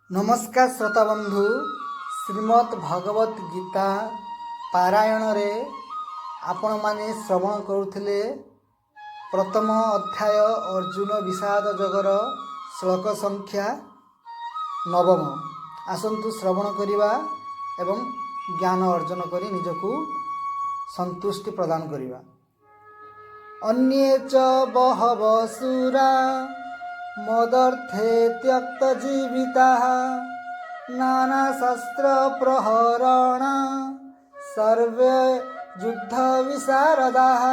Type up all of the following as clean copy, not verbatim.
नमस्कार श्रोता बंधु श्रीमद् भगवत गीता पारायण रे आपण माने श्रवण करुथिले प्रथम अध्याय अर्जुन विषाद जगर श्लोक संख्या 9। आसंतु श्रवण करिबा एवं ज्ञान अर्जन करी निजकु संतुष्टि प्रदान करिबा। अन्ये च बहवः सुरा मदर्थे त्यक्त जीविताः नाना शस्त्र प्रहरण सर्वे युद्ध विशारदाः।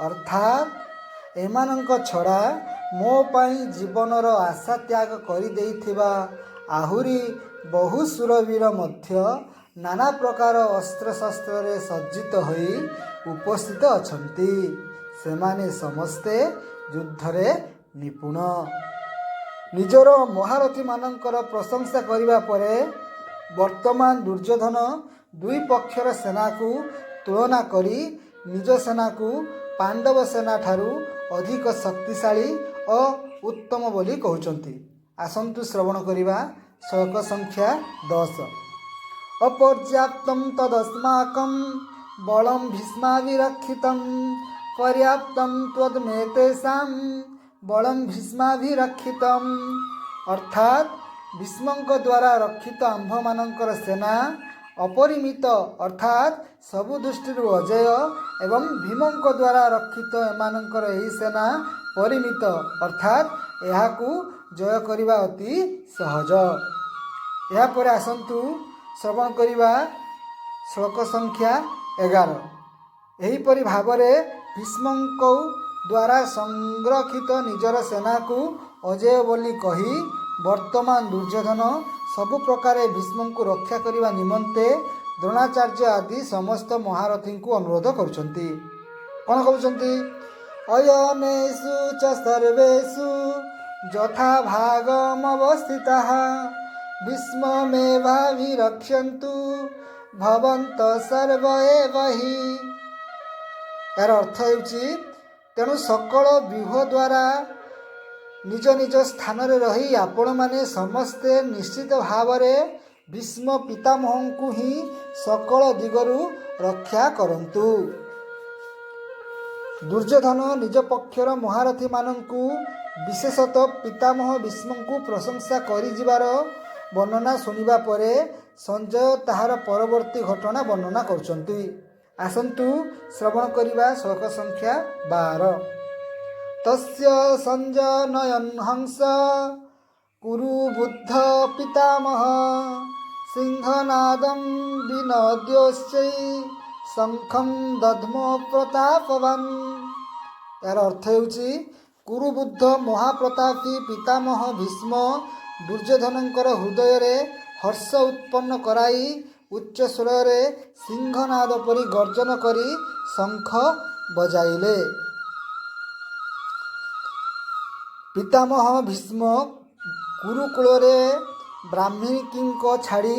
अर्थात एमानंक छड़ा मो पाई जीवनर आशा त्याग करि देइथिबा आहुरी बहु सुरवीर मध्य नाना प्रकार अस्त्र शस्त्र रे सज्जित होई उपस्थित अछंती। सेमाने समस्ते युद्ध रे निपुण। निजर महारथी मानकर प्रशंसा करिबा परे वर्तमान दुर्योधन दुई पक्षर सेना को तुलना करी निज सेना को पांडव सेना ठारू अधिक शक्तिशाली और उत्तम बोली कहउचंती। आसंतु श्रवण करिबा श्लोक संख्या 10। अपर्याप्तं तदस्माकं बलं भीष्माभिरक्षितं पर्याप्तं त्वद्मेतेषां बलम भीष्माभिरक्षितम्। अर्थात भीष्मंक द्वारा रक्षित आंभ मानकर सेना अपरिमित अर्थात सबु दृष्टि अजय एवं भीमंक द्वारा रक्षित एमानकर एही सेना परिमित अर्थात एहाकू जय करिबा अति सहज। या पर आसंतु श्रवण करिबा श्लोक संख्या 11। एही परि भावरे भीष्मंक द्वारा संरक्षित निजर सेना को अजय बोली कही वर्तमान दुर्योधन सबु प्रकार भीष्म को रक्षा करने निमंते द्रोणाचार्य आदि समस्त महारथी को अनुरोध करुछंती। कौन कहउछंती? अयनेषु च सर्वेषु यथा भागमवस्थिताः भीष्ममेवाभिरक्षन्तु भवन्तः सर्व एव हि। यार अर्थ हेउची तेणु सकल व्यूह द्वारा निज निज स्थान रे रही आपण माने समस्ते निश्चित भाव भीष्म पितामह को ही सकल दिगरु रक्षा करंतु। दुर्योधन निज पक्षर महारथी मानंकु विशेषतः पितामह भीष्म को प्रशंसा करि जिबार वर्णना सुनिबा परे संजय ताहार परवर्ती घटना वर्णना करछंती। आसंतु श्रवण करिबा श्लोक संख्या 12। तस्य संजनयन हंस कुरु बुद्ध पितामह सिंहनादं विनद्योश्चै शंखं दध्मो प्रतापवान्। यार अर्थ हेउची कुरुबुद्ध महाप्रतापी पितामह भीष्म दुर्योधनंकर हृदय रे हर्ष उत्पन्न कराई उच्च स्वर सिंहनाद परी गर्जन करी शंख बजाइले। पितामह भीष्म कुरुकुल रे ब्राह्मणिकी छाड़ी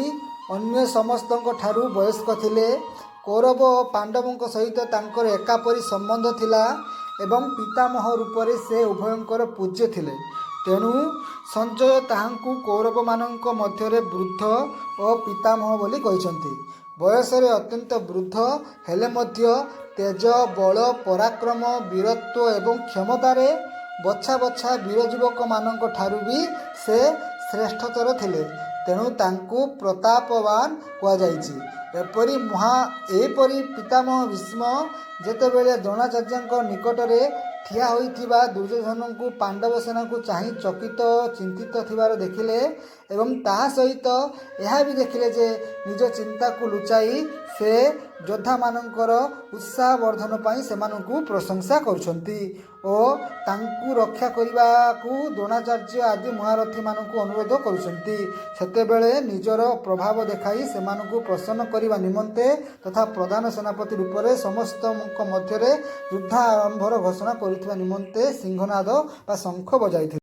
अन्य समस्त ठारू वयस्क थिले। कौरव और पांडवों सहित तांकर एकापरी संबंध थिला एवं पितामह रूप से उभयंकर पूज्य थिले। तेणु संजय ताहांकु कौरव मानंक मध्यरे वृद्ध और पितामह बोली कहिसंती। बयस रे अत्यंत वृद्ध हेले मध्य तेज बल पराक्रम वीरत्व एवं क्षमतार बछा बछा वीर युवक मानंक ठारू भी से श्रेष्ठतर थिले। तेणु तांकु प्रतापवान कुआ जाइछि। एपरी पितामह भीष्म जेतेबेले द्रोणाचार्य निकटरे ठिया होइथिबा दुर्योधन को पांडव सेना को चाहि चकित चिंतित थिबार देखिले एवं ता सहित यह भी देखिले जे निज चिंता को लुचाई से योद्धा मानकर उत्साह वर्धन पाई सेमानकु प्रशंसा करुछंती और तांकु रक्षा करिबा को द्रोणाचार्य आदि महारथी मानकु अनुरोध करुछंती। सेतेबेले निजर प्रभाव देखाई सेमानकु प्रसन्न करिबा निमंते तथा प्रधान सेनापति रूप में समस्त मध्यरे युद्ध आरंभर घोषणा करिथिबा निमंते सिंहनाद बा शंख बजाइथिले।